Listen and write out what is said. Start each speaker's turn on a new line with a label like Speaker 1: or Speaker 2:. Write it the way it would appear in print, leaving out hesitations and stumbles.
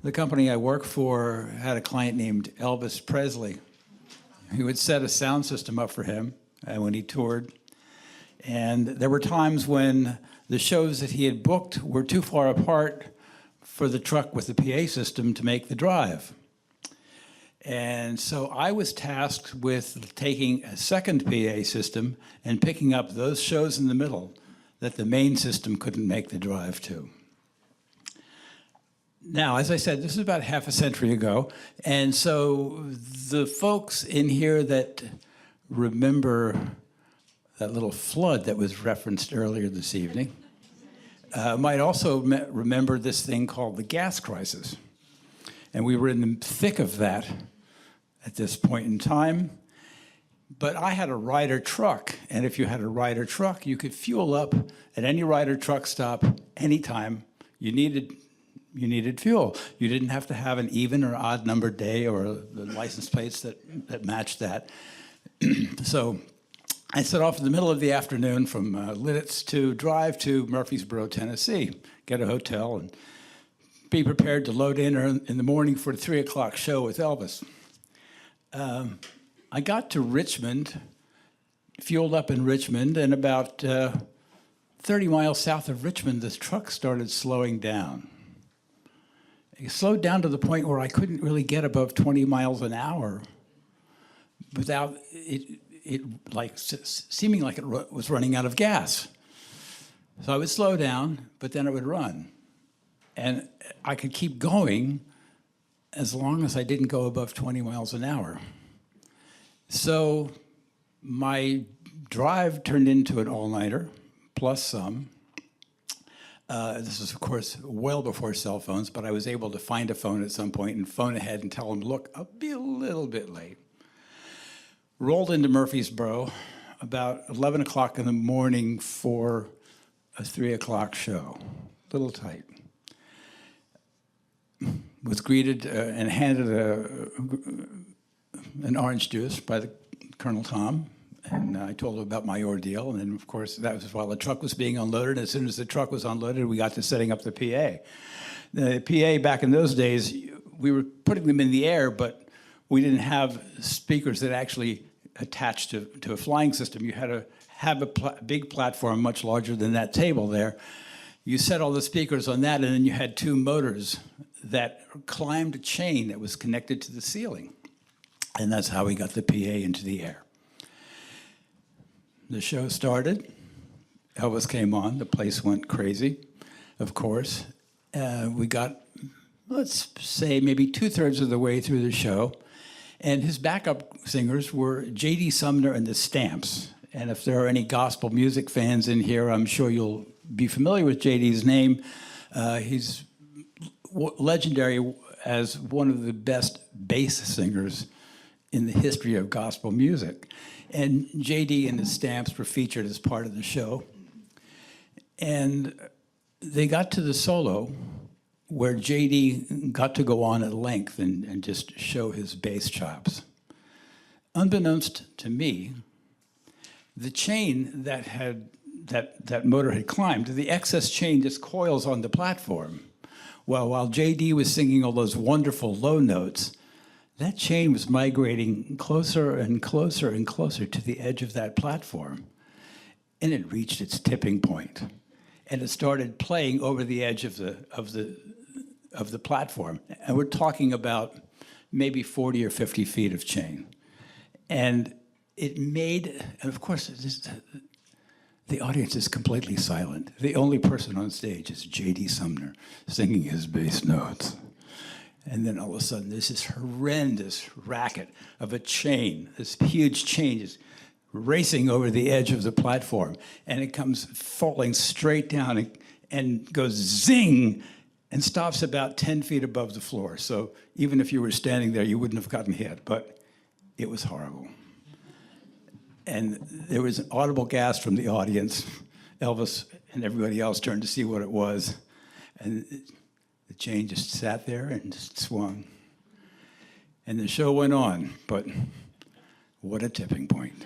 Speaker 1: The company I worked for had a client named Elvis Presley. He would set a sound system up for him when he toured. And there were times when the shows that he had booked were too far apart for the truck with the PA system to make the drive. And so I was tasked with taking a second PA system and picking up those shows in the middle that the main system couldn't make the drive to. Now, as I said, this is about half a century ago, and so the folks in here that remember that little flood that was referenced earlier this evening might also remember this thing called the gas crisis. And we were in the thick of that at this point in time. But I had a Ryder truck, and if you had a Ryder truck, you could fuel up at any Ryder truck stop anytime you needed fuel. You didn't have to have an even or odd number day or the license plates that matched that. So I set off in the middle of the afternoon from Lidditz to drive to Murfreesboro, Tennessee, get a hotel, and be prepared to load in the morning for the 3 o'clock show with Elvis. I got to Richmond, fueled up in Richmond, and about 30 miles south of Richmond, the truck started slowing down. It slowed down to the point where I couldn't really get above 20 miles an hour without it like seeming like it was running out of gas. So I would slow down, but then it would run. And I could keep going as long as I didn't go above 20 miles an hour. So my drive turned into an all-nighter, plus some. This was, of course, well before cell phones, but I was able to find a phone at some point and phone ahead and tell them, look, I'll be a little bit late. Rolled into Murfreesboro about 11 o'clock in the morning for a 3 o'clock show. A little tight. Was greeted and handed an orange juice by the Colonel Tom. And I told him about my ordeal, and then, of course, that was while the truck was being unloaded. As soon as the truck was unloaded, we got to setting up the PA. The PA, back in those days, we were putting them in the air, but we didn't have speakers that actually attached to a flying system. You had to have a big platform much larger than that table there. You set all the speakers on that, and then you had two motors that climbed a chain that was connected to the ceiling. And that's how we got the PA into the air. The show started. Elvis came on. The place went crazy, of course. We got, let's say, maybe 2/3 of the way through the show. And his backup singers were J.D. Sumner and the Stamps. And if there are any gospel music fans in here, I'm sure you'll be familiar with J.D.'s name. He's legendary as one of the best bass singers in the history of gospel music. And J.D. and the Stamps were featured as part of the show. And they got to the solo where J.D. got to go on at length and just show his bass chops. Unbeknownst to me, the chain that motor had climbed, the excess chain just coils on the platform. Well, while J.D. was singing all those wonderful low notes, that chain was migrating closer and closer and closer to the edge of that platform. And it reached its tipping point. And it started playing over the edge of the platform. And we're talking about maybe 40 or 50 feet of chain. And it made, and of course, the audience is completely silent. The only person on stage is J.D. Sumner singing his bass notes. And then all of a sudden, there's this horrendous racket of a chain, this huge chain is racing over the edge of the platform. And it comes falling straight down and goes zing and stops about 10 feet above the floor. So even if you were standing there, you wouldn't have gotten hit. But it was horrible. And there was an audible gasp from the audience. Elvis and everybody else turned to see what it was. And the chain just sat there and just swung. And the show went on, but what a tipping point.